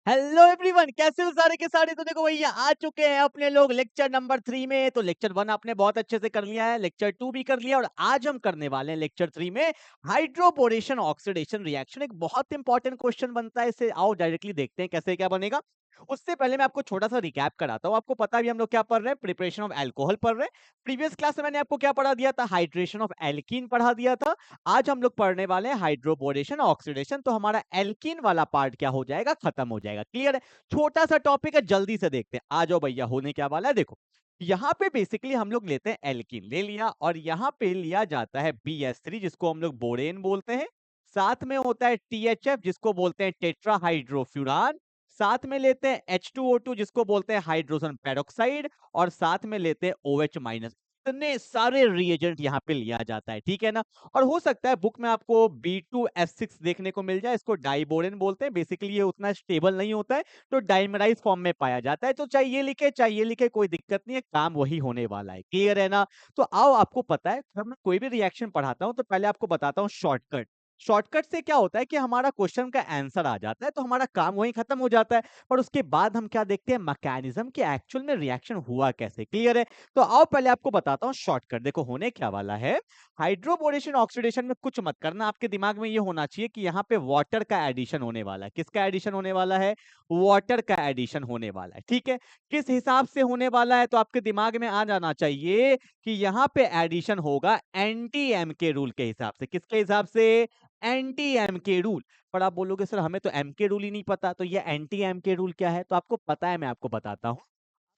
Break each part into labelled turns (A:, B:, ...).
A: Hello everyone, कैसे हो सारे के सारे। तो देखो भैया, आ चुके हैं अपने लोग लेक्चर नंबर 3 में। तो लेक्चर 1 आपने बहुत अच्छे से कर लिया है, लेक्चर 2 भी कर लिया और आज हम करने वाले हैं लेक्चर 3 में हाइड्रोपोरेशन ऑक्सीडेशन रिएक्शन। एक बहुत इंपॉर्टेंट क्वेश्चन बनता है, इसे आओ डायरेक्टली देखते हैं कैसे क्या बनेगा। उससे पहले मैं आपको छोटा सा रिकैप कराता हूँ। आपको पता भी हम लोग क्या पढ़ रहे हैं, प्रिपरेशन ऑफ अल्कोहल पढ़ रहे हैं। प्रीवियस क्लास में मैंने आपको क्या पढ़ा दिया था, हाइड्रेशन ऑफ एल्कीन पढ़ा दिया था। आज हम लोग पढ़ने वाले हैं हाइड्रोपोरेशन ऑक्सीडेशन। तो हमारा एल्कीन वाला पार्ट क्या हो जाएगा, खत्म हो जाएगा। क्लियर है? छोटा सा टॉपिक है, जल्दी से देखते हैं। आ जाओ भैया, होने क्या वाला है देखो। यहाँ पे बेसिकली हम लोग लेते हैं एल्कीन ले लिया और यहाँ पे लिया जाता है BH3 जिसको हम लोग बोरेन बोलते हैं। साथ में होता है THF जिसको बोलते हैं टेट्राहाइड्रोफ्यूरान। साथ में लेते हैं H2O2 जिसको बोलते हैं हाइड्रोजन पेरोक्साइड और साथ में लेते हैं OH माइनस। इतने सारे रिएजेंट यहाँ पे लिया जाता है, ठीक है ना। और हो सकता है बुक में आपको B2S6 देखने को मिल जाए, इसको डाइबोरेन बोलते हैं। बेसिकली ये उतना स्टेबल नहीं होता है, तो डाइमराइज फॉर्म में पाया जाता है। तो चाहिए लिखे कोई दिक्कत नहीं है, काम वही होने वाला है। क्लियर है ना। तो आओ, आपको पता है जब मैं कोई भी रिएक्शन पढ़ाता हूँ तो पहले आपको बताता हूँ शॉर्टकट। शॉर्टकट से क्या होता है कि हमारा क्वेश्चन का आंसर आ जाता है, तो हमारा काम वहीं खत्म हो जाता है। पर उसके बाद हम क्या देखते हैं, मैकेनिज्म कि एक्चुअल में रिएक्शन हुआ कैसे। क्लियर है। तो आओ पहले आपको बताता हूँ शॉर्टकट। देखो होने क्या वाला है, हाइड्रोपोरेशन ऑक्सीडेशन में कुछ मत करना। आपके दिमाग में ये होना चाहिए कि यहाँ पे वाटर का एडिशन होने वाला है। किसका एडिशन होने वाला है, वाटर का एडिशन होने वाला है। ठीक है, किस हिसाब से होने वाला है, तो आपके दिमाग में आ जाना चाहिए कि यहाँ पे एडिशन होगा एंटी एम के रूल के हिसाब से। किसके हिसाब से, एंटी एम के रूल। पर आप बोलोगे सर हमें तो एम के रूल ही नहीं पता, तो ये एंटी एम के रूल क्या है, तो आपको पता है, मैं आपको बताता हूँ।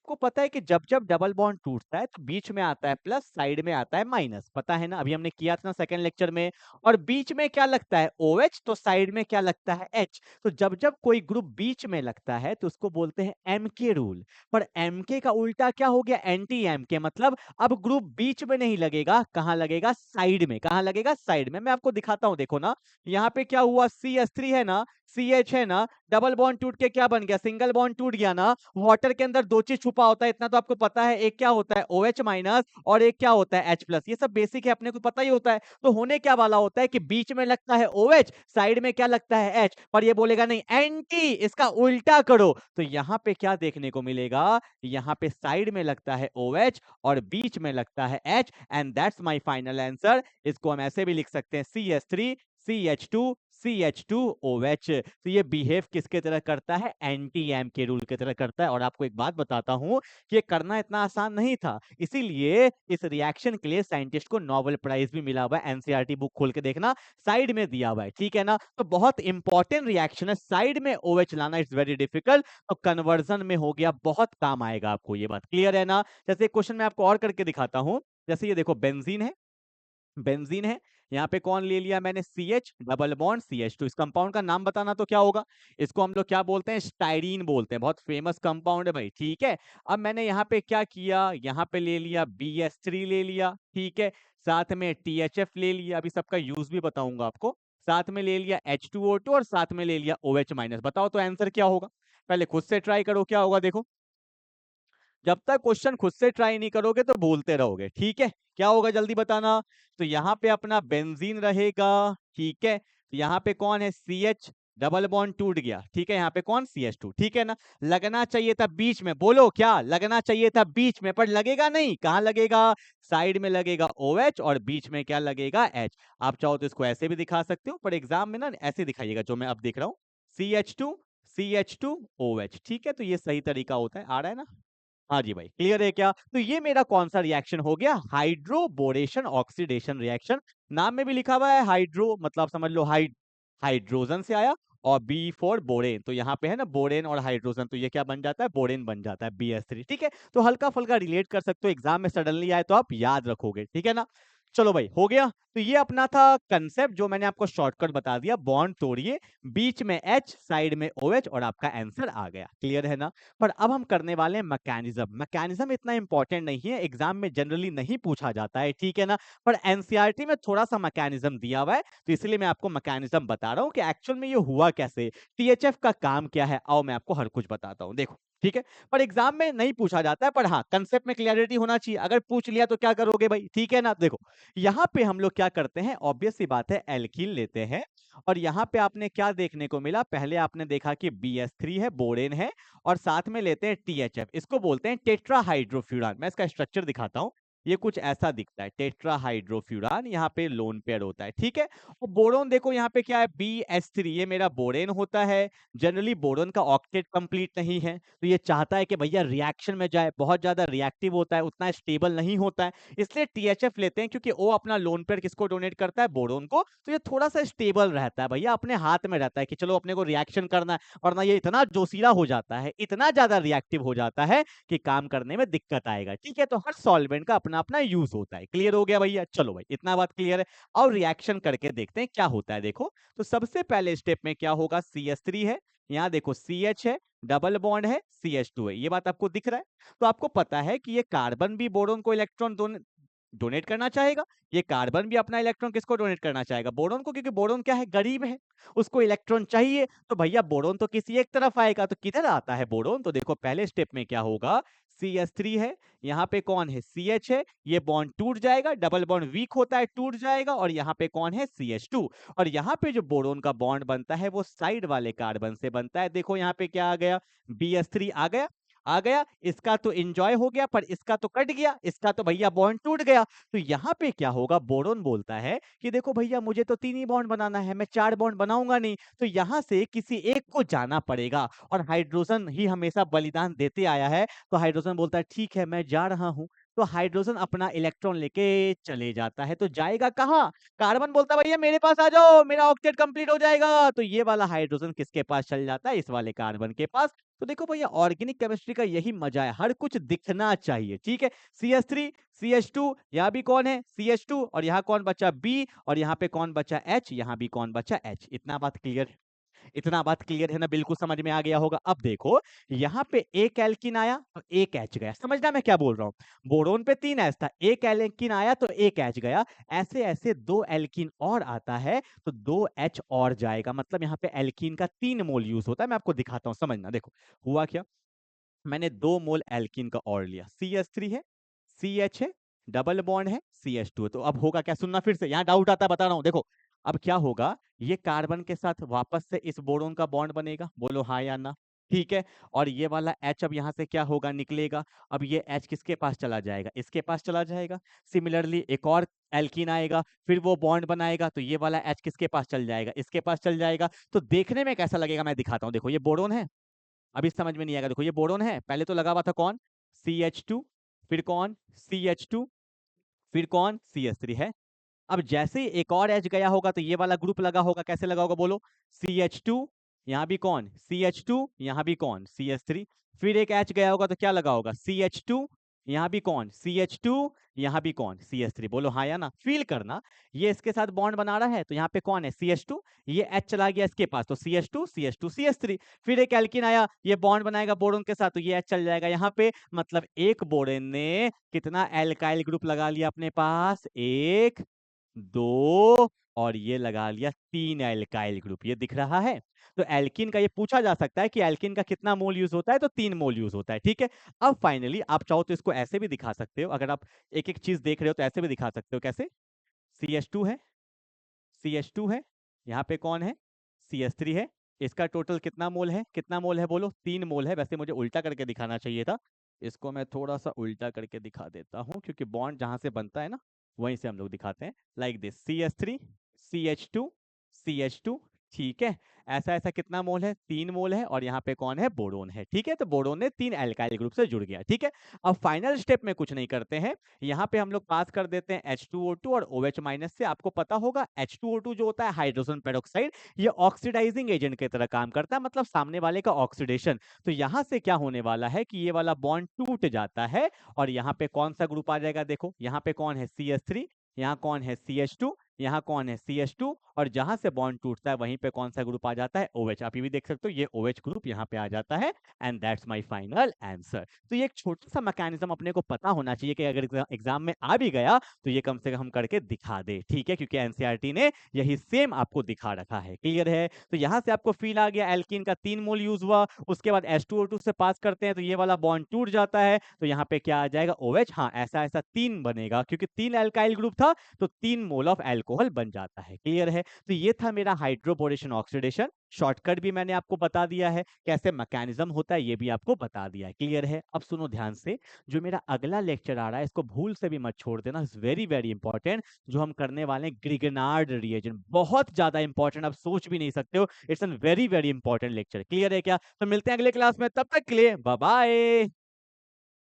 A: आपको पता है कि जब जब डबल बॉन्ड टूटता है तो बीच में आता है प्लस, साइड में आता है माइनस। पता है ना, अभी हमने किया था ना सेकंड लेक्चर में। और बीच में क्या लगता है, OH, तो साइड में क्या लगता है, H। तो जब जब कोई ग्रुप बीच में लगता है तो उसको बोलते हैं एम के रूल। पर एम के का उल्टा क्या हो गया, एंटी एम के। मतलब अब ग्रुप बीच में नहीं लगेगा, कहां लगेगा, साइड में। कहां लगेगा, साइड में। मैं आपको दिखाता हूं, देखो ना। यहाँ पे क्या हुआ, CH3 है ना, CH है ना, डबल बॉन्ड टूट के क्या बन गया, सिंगल बॉन्ड टूट गया ना। वाटर के अंदर दो चीज छुपा होता है, इतना तो आपको पता है। एक क्या होता है, OH माइनस, और एक क्या होता है, H प्लस। ये सब बेसिक है, अपने को पता ही होता है। तो होने क्या वाला होता है कि बीच में लगता है OH, साइड में क्या लगता है, H। पर ये बोलेगा नहीं एंटी, इसका उल्टा करो। तो यहाँ पे क्या देखने को मिलेगा, यहाँ पे साइड में लगता है OH और बीच में लगता है H। And that's my final answer. इसको हम ऐसे भी लिख सकते हैं, CH3 CH2 CH2OH। तो ये बिहेव किसके तरह करता है, एंटी एम के रूल की तरह करता है। और आपको एक बात बताता हूं कि ये करना इतना आसान नहीं था, इसीलिए इस रिएक्शन के लिए साइंटिस्ट को नोबेल प्राइज भी मिला हुआ है। एनसीईआरटी बुक खोल के देखना, साइड में दिया हुआ है, ठीक है ना। तो बहुत इंपॉर्टेंट रिएक्शन है, साइड में OH लाना इट्स वेरी डिफिकल्ट। तो कन्वर्जन में हो गया, बहुत काम आएगा आपको, ये बात क्लियर है ना। जैसे क्वेश्चन मैं आपको और करके दिखाता हूं। जैसे ये देखो, बेंजीन है, बेंजीन है। यहाँ पे कौन ले लिया मैंने, CH डबल बॉन्ड CH2। इस कंपाउंड का नाम बताना तो क्या होगा, इसको हम लोग क्या बोलते हैं, स्टाइरीन बोलते हैं। बहुत फेमस कंपाउंड है भाई, ठीक है। अब मैंने यहाँ पे क्या किया, यहाँ पे ले लिया BH3 ले लिया, ठीक है। साथ में THF ले लिया, अभी सबका यूज भी बताऊंगा आपको। साथ में ले लिया H2O2 और साथ में ले लिया OH माइनस। बताओ तो आंसर क्या होगा, पहले खुद से ट्राई करो क्या होगा। देखो, जब तक क्वेश्चन खुद से ट्राई नहीं करोगे तो भूलते रहोगे, ठीक है। क्या होगा जल्दी बताना। तो यहाँ पे अपना बेंजीन रहेगा, ठीक है। यहाँ पे कौन है, CH डबल बॉन्ड टूट गया, ठीक है। यहाँ पे कौन, CH2, ठीक है ना। लगना चाहिए था बीच में, बोलो क्या लगना चाहिए था बीच में, पर लगेगा नहीं। कहाँ लगेगा, साइड में लगेगा OH और बीच में क्या लगेगा, H। आप चाहो तो इसको ऐसे भी दिखा सकते हो, पर एग्जाम में ना ऐसे दिखाइएगा जो मैं अब दिख रहा हूँ, CH2 CH2OH, ठीक है। तो ये सही तरीका होता है, आ रहा है ना। हाँ जी भाई, क्लियर है क्या। तो ये मेरा कौन सा रिएक्शन हो गया, हाइड्रोबोरेशन ऑक्सीडेशन रिएक्शन। नाम में भी लिखा हुआ है हाइड्रो, मतलब समझ लो हाइड्रोजन से आया। और बी फॉर बोरेन, तो यहाँ पे है ना बोरेन और हाइड्रोजन, तो ये क्या बन जाता है, बोरेन बन जाता है, BH3, ठीक है। तो हल्का फुल्का रिलेट कर सकते हो, एग्जाम में सडनली आए तो आप याद रखोगे, ठीक है ना। चलो भाई, हो गया। तो ये अपना था कंसेप्ट जो मैंने आपको शॉर्टकट बता दिया। बॉन्ड तोड़िए, बीच में H, साइड में OH, और आपका आंसर आ गया। क्लियर है ना। पर अब हम करने वाले हैं मैकेनिज्म। मैकेनिज्म इतना इंपॉर्टेंट नहीं है, एग्जाम में जनरली नहीं पूछा जाता है, ठीक है ना। पर एनसीईआरटी में थोड़ा सा मैकेनिज्म दिया हुआ है, तो इसलिए मैं आपको मैकेनिज्म बता रहा हूं कि एक्चुअल में ये हुआ कैसे, THF का काम क्या है। आओ मैं आपको हर कुछ बताता हूं। देखो, ठीक है, पर एग्जाम में नहीं पूछा जाता है, पर हाँ कंसेप्ट में क्लियरिटी होना चाहिए। अगर पूछ लिया तो क्या करोगे भाई, ठीक है ना। देखो यहाँ पे हम लोग क्या करते हैं, ऑब्वियस सी बात है एल्कीन लेते हैं, और यहाँ पे आपने क्या देखने को मिला, पहले आपने देखा कि BS3 है, बोरेन है, और साथ में लेते हैं THF, इसको बोलते हैं टेट्राहाइड्रोफ्यूरान। मैं इसका स्ट्रक्चर दिखाता हूँ, ये कुछ ऐसा दिखता है, टेट्राहाइड्रोफ्यूरान, यहाँ पे लोन पेयर होता है, ठीक है। और बोरोन देखो यहाँ पे क्या है, BS3, ये मेरा बोरेन होता है। जनरली बोरोन का ऑक्टेट कंप्लीट नहीं है, तो ये चाहता है कि भैया रिएक्शन में जाए, बहुत ज्यादा रिएक्टिव होता है, उतना स्टेबल नहीं होता है, इसलिए THF लेते हैं, क्योंकि वो अपना लोन पेयर किसको डोनेट करता है, बोरोन को। तो ये थोड़ा सा स्टेबल रहता है भैया, अपने हाथ में रहता है कि चलो अपने को रिएक्शन करना है, और ना ये इतना जोशीला हो जाता है, इतना ज्यादा रिएक्टिव हो जाता है कि काम करने में दिक्कत आएगा, ठीक है। तो हर सॉल्वेंट का अपना अपना यूज होता है। क्लियर हो गया भैया, चलो भाई इतना बात क्लियर है। और रिएक्शन करके देखते हैं क्या होता है। देखो तो सबसे पहले स्टेप में क्या होगा, CH3 है, यहाँ देखो CH है, डबल बॉन्ड है, CH2 है, ये बात आपको दिख रहा है। तो आपको पता है कि ये कार्बन भी बोरोन को इलेक्ट्रॉन डोनेट करना चाहेगा, ये कार्बन भी अपना इलेक्ट्रॉन किसको डोनेट करना चाहेगा, बोरोन को, क्योंकि बोरोन क्या है, गरीब है, उसको इलेक्ट्रॉन चाहिए। तो भैया बोरोन तो किसी एक तरफ आएगा, तो किधर आता है बोरोन, तो देखो पहले स्टेप में क्या होगा, CH3 है, यहाँ पे कौन है, CH है, ये बॉन्ड टूट जाएगा, डबल बॉन्ड वीक होता है, टूट जाएगा, और यहाँ पे कौन है, CH2। और यहाँ पे जो बोरोन का बॉन्ड बनता है वो साइड वाले कार्बन से बनता है। देखो यहाँ पे क्या आ गया, BS3 आ गया, आ गया, इसका तो एंजॉय हो गया, पर इसका तो कट गया, इसका तो भैया बॉन्ड टूट गया। तो यहाँ पे क्या होगा, बोरोन बोलता है कि देखो भैया मुझे तो 3 ही बॉन्ड बनाना है, मैं 4 बॉन्ड बनाऊंगा नहीं, तो यहाँ से किसी एक को जाना पड़ेगा, और हाइड्रोजन ही हमेशा बलिदान देते आया है। तो हाइड्रोजन बोलता है ठीक है मैं जा रहा हूँ। तो हाइड्रोजन अपना इलेक्ट्रॉन लेके चले जाता है, तो जाएगा कहाँ, कार्बन बोलता है भैया मेरे पास आ जाओ, मेरा ऑक्टेट कंप्लीट हो जाएगा। तो ये वाला हाइड्रोजन किसके पास चल जाता है, इस वाले कार्बन के पास। तो देखो भैया ऑर्गेनिक केमिस्ट्री का यही मजा है, हर कुछ दिखना चाहिए, ठीक है। CH3, CH2, यहाँ भी कौन है, CH2, और यहाँ कौन बचा, B, और यहाँ पे कौन बचा, H, यहाँ भी कौन बचा, H। इतना बात क्लियर, इतना बात क्लियर है ना, बिल्कुल समझ में आ गया होगा। अब देखो यहाँ पे एक एल्किन आया तो एक H गया, समझना मैं क्या बोल रहा हूँ। बोरोन पे 3 H था, एक एल्किन आया तो एक H गया, ऐसे ऐसे 2 एल्किन और आता है तो 2 H और जाएगा, मतलब यहाँ पे एल्किन का 3 मोल यूज होता है। मैं आपको दिखाता हूँ, समझना। देखो हुआ क्या, मैंने 2 मोल एल्किन का और लिया, CH3 है, CH है, डबल बॉन्ड है, CH2 है। तो अब होगा क्या, सुनना फिर से, यहाँ डाउट आता है बता रहा हूँ। देखो अब क्या होगा, ये कार्बन के साथ वापस से इस बोरोन का बॉन्ड बनेगा, बोलो हाँ या ना, ठीक है। और ये वाला H अब यहाँ से क्या होगा, निकलेगा। अब ये H किसके पास चला जाएगा, इसके पास चला जाएगा। सिमिलरली एक और एल्कीन आएगा, फिर वो बॉन्ड बनाएगा, तो ये वाला H किसके पास चल जाएगा, इसके पास चल जाएगा। तो देखने में कैसा लगेगा मैं दिखाता हूँ। देखो ये बोरोन है, अभी समझ में नहीं आएगा। देखो ये बोरोन है, पहले तो लगा हुआ था कौन, CH2, फिर कौन, CH2, फिर कौन, CH3 है। अब जैसे ही एक और H गया होगा तो ये वाला ग्रुप लगा होगा, कैसे लगा होगा बोलो, CH2, यहाँ भी कौन, CH2, यहाँ भी कौन, CH3। फिर एक H गया होगा तो क्या लगा होगा, CH2, यहाँ भी कौन, CH2, यहाँ भी कौन, CH3। बोलो हाँ या ना, फील करना। ये इसके साथ बॉन्ड बना रहा है तो यहाँ पे कौन है, CH2, ये H चला गया इसके पास तो CH2, CH2, CH3। फिर एक एल्किन आया, ये बॉन्ड बनाएगा बोरोन के साथ तो ये H चल जाएगा यहाँ पे। मतलब एक बोरेन ने कितना एल्काइल ग्रुप लगा लिया अपने पास, 1, 2, और ये लगा लिया 3 एल्काइल ग्रुप, ये दिख रहा है। तो एल्किन का ये पूछा जा सकता है कि एल्किन का कितना मोल यूज होता है, तो 3 मोल यूज होता है, ठीक है। अब फाइनली आप चाहो तो इसको ऐसे भी दिखा सकते हो, अगर आप एक एक चीज देख रहे हो तो ऐसे भी दिखा सकते हो, कैसे, CH2 है, CH2 है, यहाँ पे कौन है, CH3 है, इसका टोटल कितना मोल है, कितना मोल है बोलो, 3 मोल है। वैसे मुझे उल्टा करके दिखाना चाहिए था, इसको मैं थोड़ा सा उल्टा करके दिखा देता हूँ, क्योंकि बॉन्ड जहां से बनता है ना वहीं से हम लोग दिखाते हैं, like this, CH3, CH2, CH2, ठीक है। ऐसा ऐसा कितना मोल है, 3 मोल है, और यहाँ पे कौन है, बोरोन है, ठीक है। तो बोरोन ने 3 एल्काइल ग्रुप से जुड़ गया, ठीक है। अब फाइनल स्टेप में कुछ नहीं करते हैं, यहाँ पे हम लोग पास कर देते हैं H2O2 और OH माइनस से। आपको पता होगा H2O2 जो होता है हाइड्रोजन पेरोक्साइड, ये ऑक्सीडाइजिंग एजेंट की तरह काम करता है, मतलब सामने वाले का ऑक्सीडेशन। तो यहाँ से क्या होने वाला है कि ये वाला बॉन्ड टूट जाता है, और यहाँ पे कौन सा ग्रुप आ जाएगा, देखो यहाँ पे कौन है, CH3, यहाँ कौन है, CH2, यहाँ कौन है CH2 और जहां से बॉन्ड टूटता है वहीं पे कौन सा ग्रुप आ जाता है OH। आप ये भी देख सकते हो, ये OH ग्रुप यहाँ पे आ जाता है and that's my final answer. तो ये एक छोटा सा मैकेनिज्म अपने को पता होना चाहिए कि अगर एग्जाम में आ भी गया तो ये कम से कम करके दिखा दे, ठीक है, क्योंकि एनसीईआरटी ने यही सेम आपको दिखा रखा है। क्लियर है? तो यहाँ से आपको फील आ गया, एल्कीन का 3 मोल यूज हुआ, उसके बाद H2O2 से पास करते हैं तो ये वाला बॉन्ड टूट जाता है, तो यहाँ पे क्या आ जाएगा OH। हाँ, ऐसा ऐसा 3 बनेगा क्योंकि 3 एल्काइल ग्रुप था तो 3 मोल ऑफ अल्कोहल बन जाता है। क्लियर है? तो ये था मेरा हाइड्रोबोरेशन ऑक्सीडेशन। शॉर्टकट भी मैंने आपको बता दिया है, कैसे मैकेनिज्म होता है ये भी आपको बता दिया है। क्लियर है? अब सुनो ध्यान से, जो मेरा अगला लेक्चर आ रहा है इसको भूल से भी मत छोड़ देना, इट्स वेरी वेरी इंपॉर्टेंट। जो हम करने वाले हैं ग्रिगनार्ड रिएजेंट, बहुत ज्यादा इंपॉर्टेंट, आप सोच भी नहीं सकते हो, it's an very very important lecture. Clear है क्या? तो मिलते हैं अगले क्लास में, तब तक के लिए बाय बाय।